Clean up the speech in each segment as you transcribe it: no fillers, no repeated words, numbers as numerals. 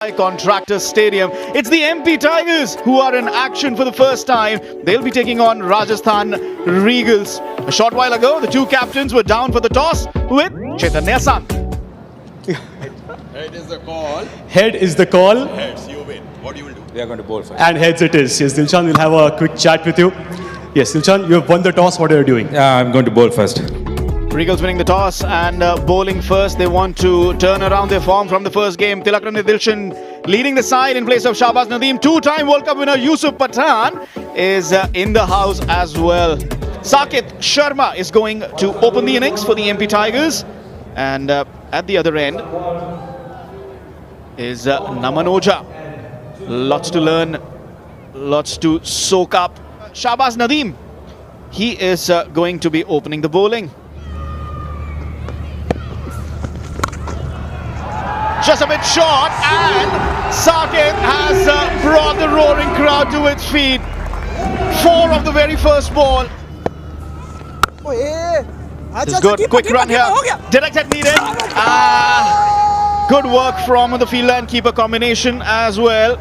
Contractor Stadium. It's the MP Tigers who are in action for the first time. They'll be taking on Rajasthan Regals. A short while ago, the two captains were down for the toss with Chaitanya Sant. Head is the call. Head is the call. Heads, you win. What you will do? We are going to bowl first. And heads it is. Yes, Dilshan, we'll have a quick chat with you. Yes, Dilshan, you have won the toss. What are you doing? I'm going to bowl first. Regals winning the toss and bowling first. They want to turn around their form from the first game. Tilakrani Dilshan leading the side in place of Shahbaz Nadeem. Two-time World Cup winner Yusuf Pathan is in the house as well. Saket Sharma is going to open the innings for the MP Tigers. And at the other end is Naman Ojha. Lots to learn, lots to soak up. Shahbaz Nadeem, he is going to be opening the bowling. Just a bit short, and Saket has brought the roaring crowd to its feet. 4 of the very first ball. This is good. Quick run here. Direct hit needed. Good work from the fielder and keeper combination as well.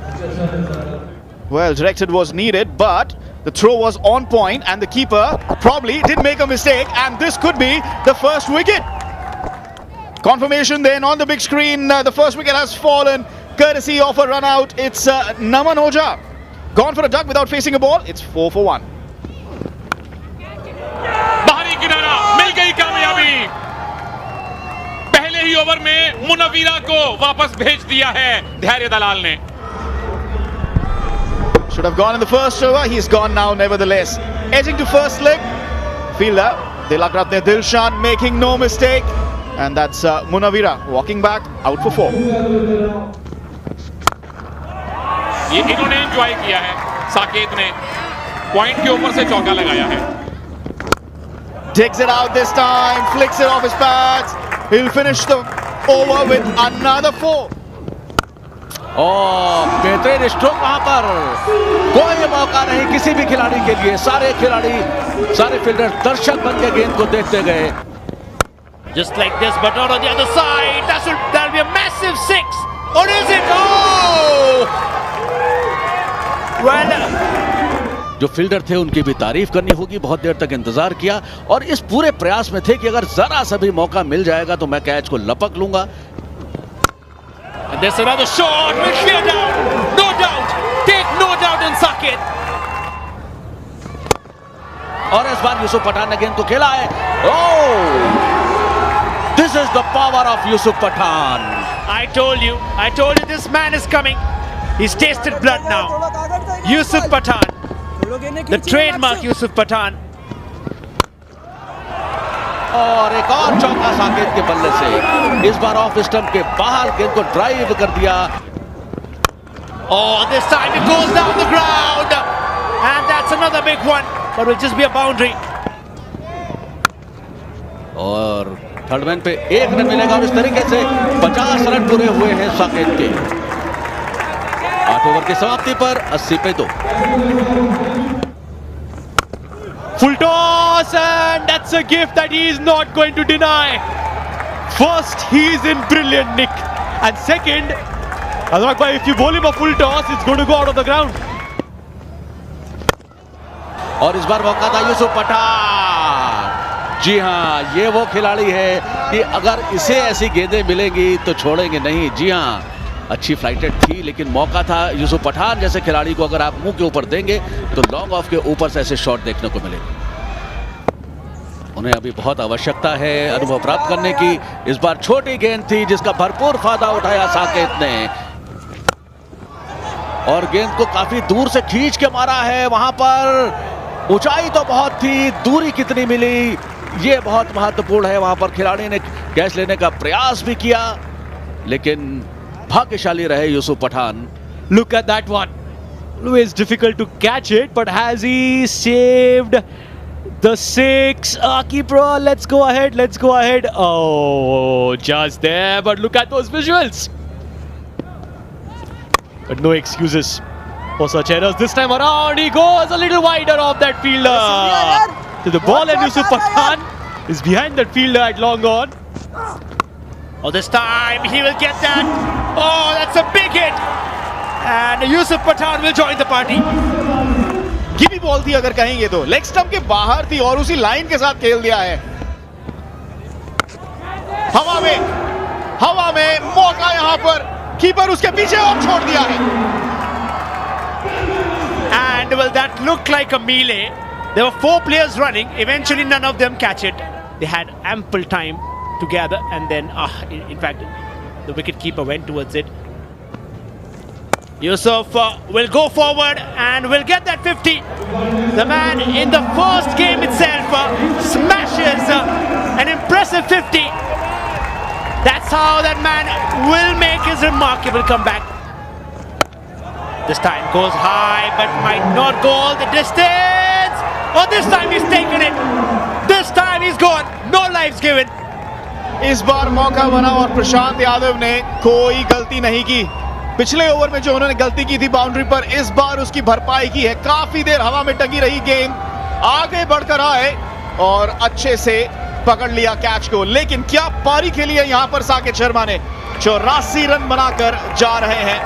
Well, directed was needed, but the throw was on point, and the keeper probably did make a mistake, and this could be the first wicket. Confirmation then on the big screen. The first wicket has fallen courtesy of a run out. It's Naman Ojha. Gone for a duck without facing a ball. It's 4 for 1. बाहरी किनारा मिल गई कामयाबी. पहले ही over में मुनवीरा को वापस भेज दिया है धैर्य दलाल ने. Should have gone in the first over. He's gone now nevertheless. Edging to first leg. Fielder Tilakratne Dilshan making no mistake. And that's Munawira walking back out for 4. ये इन्होंने एंजॉय किया है. साकेत ने पॉइंट के ऊपर से चौका लगाया है. Digs it out this time, flicks it off his pads. He'll finish the over with another 4. बेहतरीन स्ट्रोक वहां पर. कोई मौका नहीं किसी भी खिलाड़ी के लिए. सारे खिलाड़ी, सारे फील्डर दर्शक बन के गेंद को देखते गए. Just like this, but not on the other side. That'll be a massive 6. Or is it? Oh! Well, जो फील्डर थे उनकी भी तारीफ करनी होगी. बहुत देर तक इंतजार किया और इस पूरे प्रयास में थे कि अगर जरा सा भी मौका मिल जाएगा तो मैं कैच को लपक लूंगा. and there's another shot. Will clear down. No doubt. Take no doubt in Saket. और इस बार यूसुफ पठान ने गेंद को खेला है. ओह! This is the power of Yusuf Pathan. I told you this man is coming. He's tasted blood now. Yusuf Pathan. The trademark Yusuf Pathan. और एक और चौका साकेत के बल्ले से. इस बार ऑफ स्टंप के बाहर गेंद को ड्राइव कर दिया. Oh, this time it goes down the ground. And that's another big one. But will just be a boundary. और थर्ड मैन पे 1 रन मिलेगा और इस तरीके से 50 रन पूरे हुए हैं साकेत के. 8 ओवर की समाप्ति पर 80 पे 2. Full toss, and that's a gift that he is not going to deny. First, he is in brilliant nick. And second, Azrak bhai, if you bowl him a full toss, it's going to go out of the ground. और इस बार मौका था यूसुफ पठान. जी हाँ, ये वो खिलाड़ी है कि अगर इसे ऐसी गेंदें मिलेंगी तो छोड़ेंगे नहीं. जी हाँ, अच्छी फ्लाइटेड थी लेकिन मौका था. यूसुफ पठान जैसे खिलाड़ी को अगर आप मुंह के ऊपर देंगे तो लॉन्ग ऑफ के ऊपर से ऐसे शॉट देखने को मिलेंगे. उन्हें अभी बहुत आवश्यकता है अनुभव प्राप्त करने की. इस बार छोटी गेंद थी जिसका भरपूर फायदा उठाया साकेत ने और गेंद को काफी दूर से खींच के मारा है. वहां पर ऊंचाई तो बहुत थी, दूरी कितनी मिली ये बहुत महत्वपूर्ण है. वहां पर खिलाड़ी ने कैच लेने का प्रयास भी किया लेकिन भाग्यशाली रहे Yusuf Pathan. Look at that one. It's difficult to catch it, but has he saved the 6? Keeper, let's go ahead. Oh, just there, but look at those visuals. But no excuses for such errors. This time around, he goes a little wider off that fielder. To the ball, and Yusuf Pathan is behind that fielder at long on. Oh, this time he will get that. Oh, that's a big hit. And Yusuf Pathan will join the party. गिवी ball थी अगर कहेंगे तो, leg stump के बाहर थी और उसी लाइन के साथ खेल दिया है। हवा में मौका यहां पर, कीपर उसके पीछे और छोड़ दिया है। And well, that looked like a melee. There were 4 players running. Eventually, none of them catch it. They had ample time to gather, and then, in fact, the wicketkeeper went towards it. Yusuf will go forward and will get that 50. The man in the first game itself smashes an impressive 50. That's how that man will make his remarkable comeback. This time goes high, but might not go all the distance. Oh, this time he's taken it. This time he's gone. No lives given. इस बार मौका बना और प्रशांत यादव ने कोई गलती नहीं की। पिछले ओवर में जो उन्होंने गलती की थी बाउंड्री पर, इस बार उसकी भरपाई की है। काफी देर हवा में टंगी रही गेंद, आगे बढ़कर आए और अच्छे से पकड़ लिया कैच को। लेकिन क्या पारी खेली है यहां पर साकेत शर्मा ने। 84 रन बनाकर जा रहे हैं।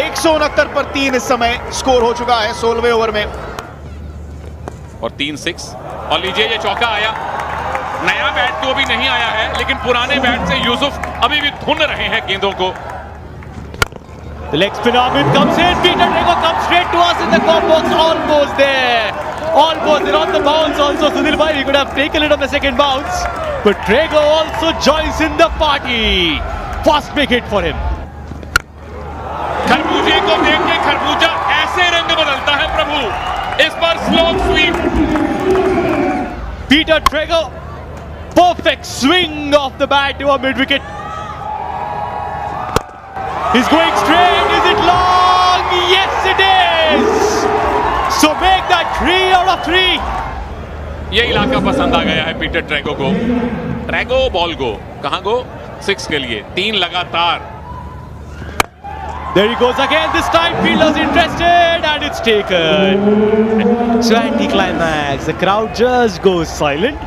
169 पर 3 इस समय स्कोर हो चुका है 16वें ओवर में। और 3 6 और लीजिए ये चौका आया। नया बैट तो अभी नहीं आया है, लेकिन पुराने बैट से यूसुफ अभी भी धुन रहे हैं गेंदों को। The leg spin Amit comes in. Peter Drago comes straight to us in the corner box. Almost there. Almost there on the bounce also. Sunil bhai, he could have taken it on the second bounce. But Drago also joins in the party. Fast big hit for him. खरबूजे को देख के खरबूजा ऐसे रंग बदलता है प्रभु। इस पर slow sweep. Peter Drago. Perfect swing off the bat to a mid wicket. He's going straight. Is it long? Yes, it is. So make that 3 out of 3. ये इलाका पसंद आ गया है पीटर ट्रैगो को। ट्रैगो बॉल गो, कहां गो? 6 के लिए 3 लगातार। There he goes again. This time fielder's interested and it's taken. So anti-climax. The crowd just goes silent.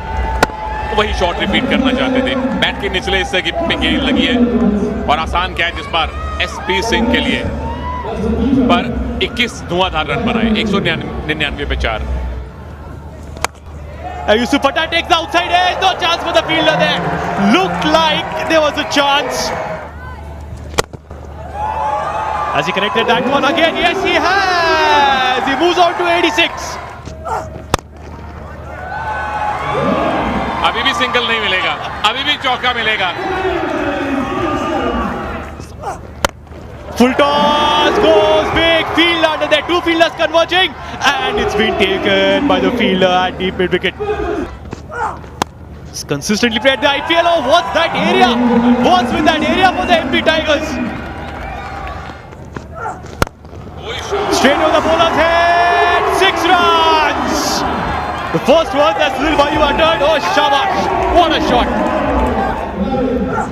वही शॉट रिपीट करना चाहते थे। बैट के निचले हिस्से की गेंद लगी है और आसान कैच इस बार एसपी सिंह के लिए। पर 21 धुआंधार रन बनाए, 199 पे 4। Yusuf Pathan takes the outside edge. No chance for the fielder there. Looked like there was a chance. Has he connected that one again? Yes, he has. He moves on to 86. अभी भी single नहीं मिलेगा, अभी भी चौका मिलेगा। Full toss goes big. Field under there. 2 fielders converging, and it's been taken by the fielder at deep mid wicket. It's consistently played the IPL. Oh, what's that area? What's with that area for the MP Tigers? Straight over the bowler's head. 6 runs. The first one that Sunil bhai uttered. Oh, shabash! What a shot!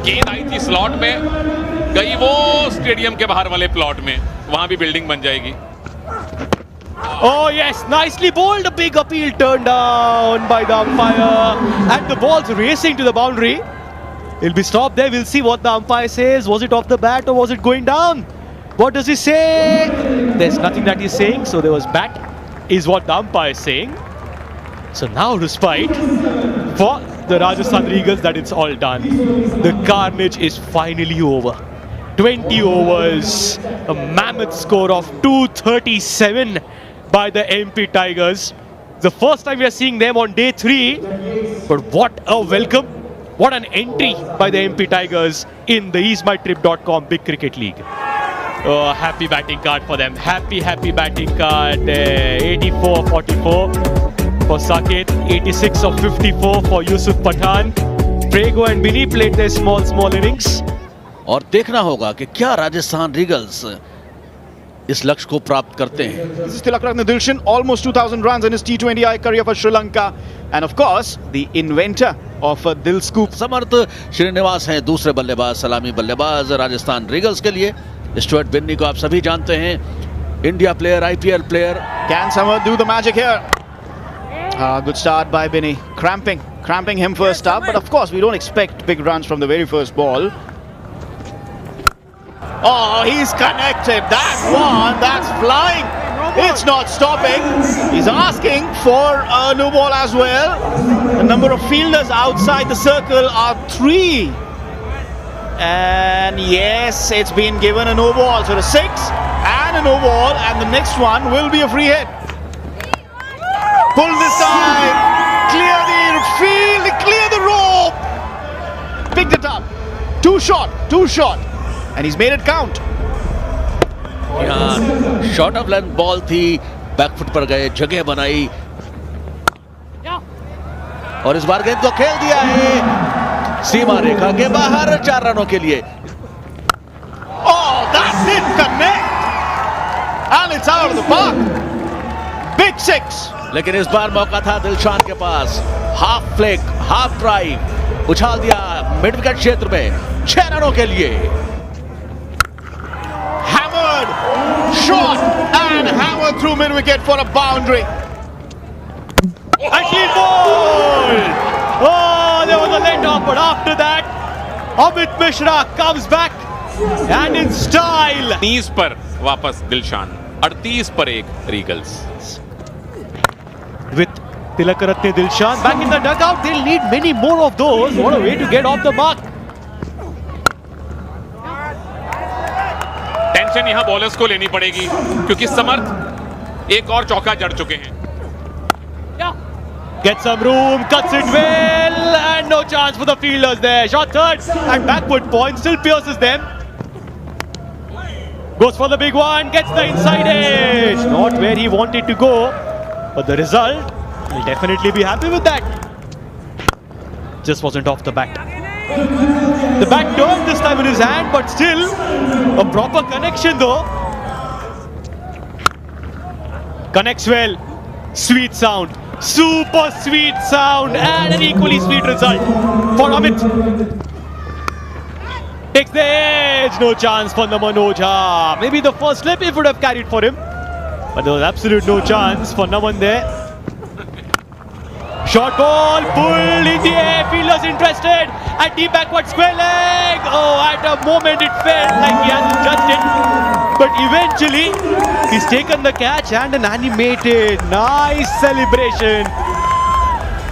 गेंद आई थी slot में, गई वो stadium के बाहर वाले plot में, वहां भी बिल्डिंग बन जाएगी। Oh yes, nicely bowled. A big appeal turned down by the umpire, and the ball's racing to the boundary. It'll be stopped there. We'll see what the umpire says. Was it off the bat or was it going down? What does he say? There's nothing that he's saying. So there was bat, is what the umpire is saying. So now respite for the Rajasthan Eagles that it's all done. The carnage is finally over. 20 overs, a mammoth score of 237 by the MP Tigers. The first time we are seeing them on day 3. But what a welcome, what an entry by the MP Tigers in the EaseMyTrip.com Big Cricket League. Oh, happy batting card for them. Happy batting card. 84-44. For Saket, 86 of 54 for Yusuf Pathan. Drago and Binny played their small innings. और देखना होगा कि क्या राजस्थान रीगल्स इस लक्ष्य को प्राप्त करते हैं। This is Tilakratne Dilshan, almost 2,000 runs in his T20I career for Sri Lanka, and of course the inventor of Dil Scoop. समर्थ श्रीनिवास हैं दूसरे बल्लेबाज, सलामी बल्लेबाज राजस्थान रीगल्स के लिए। स्टुअर्ट बिन्नी को आप सभी जानते हैं, India player, IPL player. Can Samarth do the magic here? Good start by Binny. Cramping him first up, but of course we don't expect big runs from the very first ball. Oh, he's connected. That one, that's flying. It's not stopping. He's asking for a no ball as well. The number of fielders outside the circle are 3. And yes, it's been given a no ball. So the 6 and a no ball, and the next one will be a free hit. Pull this time. Clear the field. Clear the rope. Picked it up. Too short. And he's made it count. यहाँ short of length ball थी, back foot पर गए, जगह बनाई और इस बार गेंद को खेल दिया है सीमा रेखा के बाहर 4 रनों के लिए. Oh, that didn't connect. And it's out of the park. Big 6. लेकिन इस बार मौका था दिलशान के पास. हाफ फ्लिक, हाफ ड्राइव उछाल दिया मिड विकेट क्षेत्र में 6 रनों के लिए. Hammered, shot and hammered through mid wicket for a boundary. And clean ball! Oh, there was a let off, but after that, Amit Mishra comes back and in style. 30 पर वापस दिलशान, 38 पर 1 रीगल्स. With Tilakaratne Dilshan back in the dugout, they'll need many more of those. What a way to get off the mark. Tension यहां bowlers को लेनी पड़ेगी क्योंकि समर्थ एक और चौका जड़ चुके हैं. Gets some room, cuts it well, and no chance for the fielders there. Shot third and backward point still pierces them. Goes for the big one, gets the inside edge. Not where he wanted to go, but the result, he'll definitely be happy with that. Just wasn't off the bat. The bat turned this time in his hand, but still a proper connection though. Connects well, sweet sound. Super sweet sound and an equally sweet result for Amit. Takes the edge, no chance for Naman Ojha. Maybe the first slip if would have carried for him, but there was absolute no chance for Naman there. Short ball pulled in the air, fielders interested at deep backward square leg. Oh, at a moment it felt like he hadn't touched it, but eventually he's taken the catch and an animated nice celebration.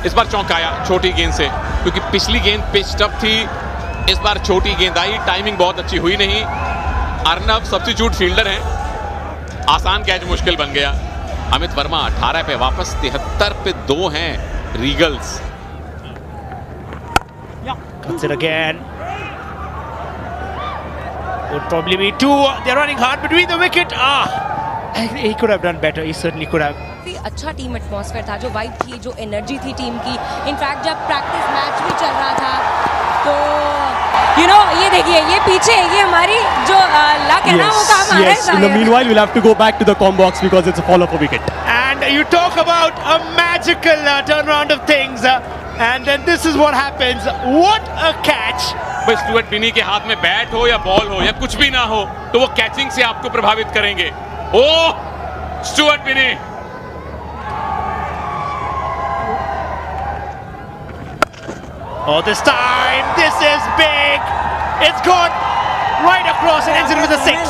इस बार चौंकाया छोटी गेंद से क्योंकि पिछली गेंद pitch tough थी. इस बार छोटी गेंद आई, टाइमिंग बहुत अच्छी हुई नहीं. अर्नब सब्स्टिट्यूट फील्डर हैं, आसान कैच मुश्किल बन गया. अमित वर्मा 18 पे वापस, 73 पे 2 हैं रीगल्स. Cuts it again. Would probably be 2. They're running hard between the wicket. He could have done better. He certainly could have. अच्छा टीम एटमॉस्फेयर था, जो वाइब थी, जो एनर्जी थी टीम की. इनफैक्ट जब प्रैक्टिस मैच भी चल रहा था तो ये देखिए, ये पीछे ये हमारी जो लक है ना, वो काम आ रहा है. Yes. In the meanwhile, we'll have to go back to the com box because it's a fall of a wicket. And you talk about a magical turnaround of things, and then this is what happens. What a catch! भाई Stuart बिनी के हाथ में bat हो या ball हो या कुछ भी ना हो तो वो कैचिंग से आपको प्रभावित करेंगे. ओह, Stuart Binny. Oh, this time, this is big. It's gone right across and ends it with a 6.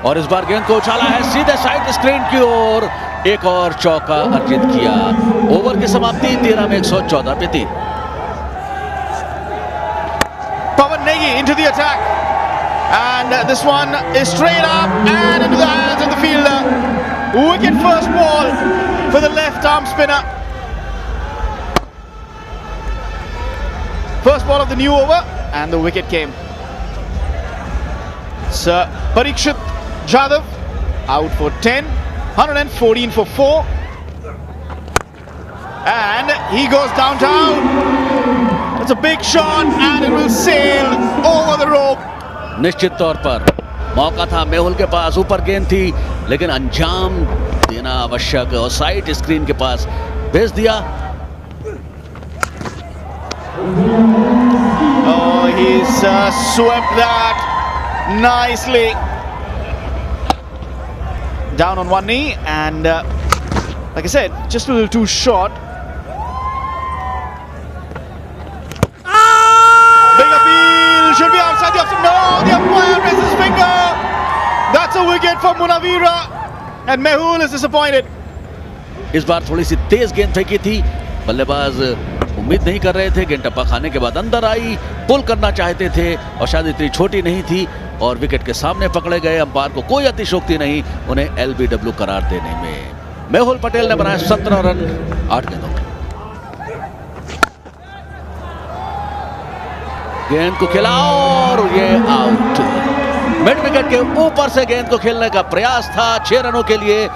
और इस बार गेंद को उछाला है सीधे साइड स्क्रीन की ओर. एक और चौका अर्जित किया. ओवर की समाप्ति 13 में 114 पे 3. Pawan Negi into the attack. And this one is straight up and into the hands of the fielder. Wicket first ball for the left arm spinner. First ball of the new over and the wicket came. Sir Parikshit Jadhav out for 10, 114 for 4. And he goes downtown. It's a big shot and it will sail over the rope. निश्चित तौर पर मौका था मेहुल के पास, ऊपर गेंद थी लेकिन अंजाम देना आवश्यक और साइड स्क्रीन के पास भेज दिया. Oh, he's swept that nicely. Down on one knee and like I said, just a little too short. Big appeal, should be outside the off. No, wicket for Munawira, and Mehul is disappointed. इस बार थोड़ी सी तेज गेंद फेंकी थी, बल्लेबाज उम्मीद नहीं कर रहे थे। गेंद टप्पा खाने के बाद अंदर आई, पुल करना चाहते थे और शायद इतनी छोटी नहीं थी और विकेट के सामने पकड़े गए। अंपायर को कोई अतिशोक्ति नहीं उन्हें LBW करार देने में। मेहुल पटेल ने बनाए 17 रन 8 गेंदों में। गेंद को खेला और ये आउट। मिड विकेट के ऊपर से गेंद को खेलने का प्रयास था 6 रनों के लिए।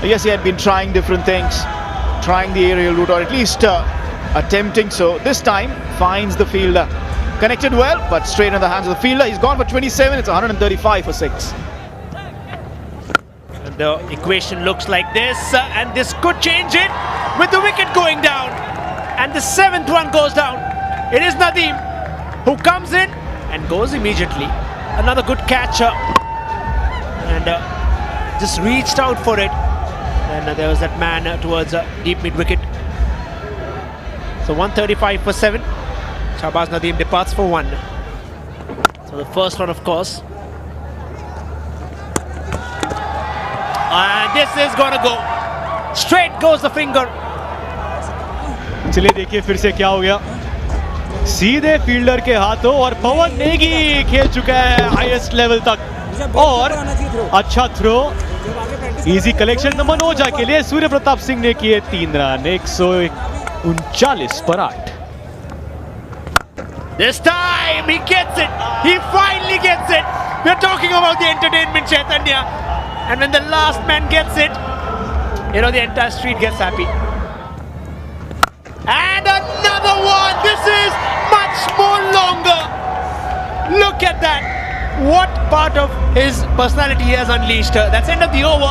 Yes, he had been trying different things, trying the aerial route, or at least attempting so. This time, finds the fielder. Connected well, but straight in the hands of the fielder. He's gone for 27. It's 135 for 6. And the equation looks like this, and this could change it with the wicket going down. And the 7th one goes down. It is Nadeem who comes in and goes immediately. Another good catch, and just reached out for it. And there was that man towards deep mid wicket. So 135 for 7. Shahbaz Nadeem departs for 1. So the first one, of course. And this is gonna go. Straight goes the finger. चलिए देखिए फिर से क्या हो गया, सीधे fielder के हाथों और पवन नेगी खेल चुका है हाईएस्ट लेवल तक और अच्छा थ्रो। इजी कलेक्शन नंबर मनोजा के लिए सूर्य प्रताप सिंह ने किए 3 रन 139 पर 8। This time he gets it. He finally gets it. We're talking about the entertainment, Chaitanya. And when the last man gets it, you know the entire street gets happy. And another one. This is much more longer. Look at that. What part of his personality he has unleashed. That's end of the over.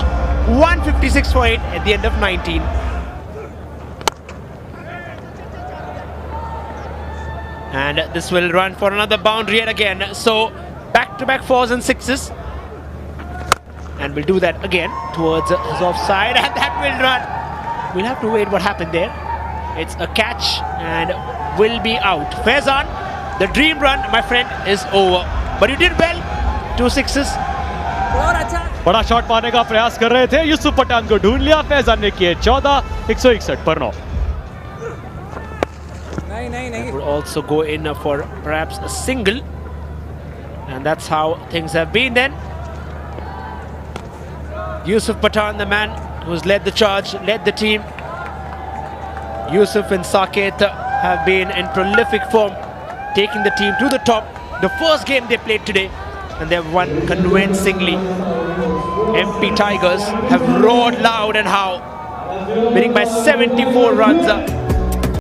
156 for 8 at the end of 19. And this will run for another boundary yet again. So back-to-back 4s and 6s. And we'll do that again towards his offside. And that will run. We'll have to wait what happened there. It's a catch and will be out. Faizan, the dream run, my friend, is over. But you did well. 2 6s. बड़ा shot पाने का प्रयास कर रहे थे, यूसुफ पठान को ढूंढ लिया। फैजान ने किए 14 161 पर 9। Would also go in for perhaps a single. And that's how things have been then. Yusuf Pathan, the man who's led the charge, led the team. Yusuf and Saket have been in prolific form, taking the team to the top. The first game they played today, and they've won convincingly. MP Tigers have roared loud and how, winning by 74 runs.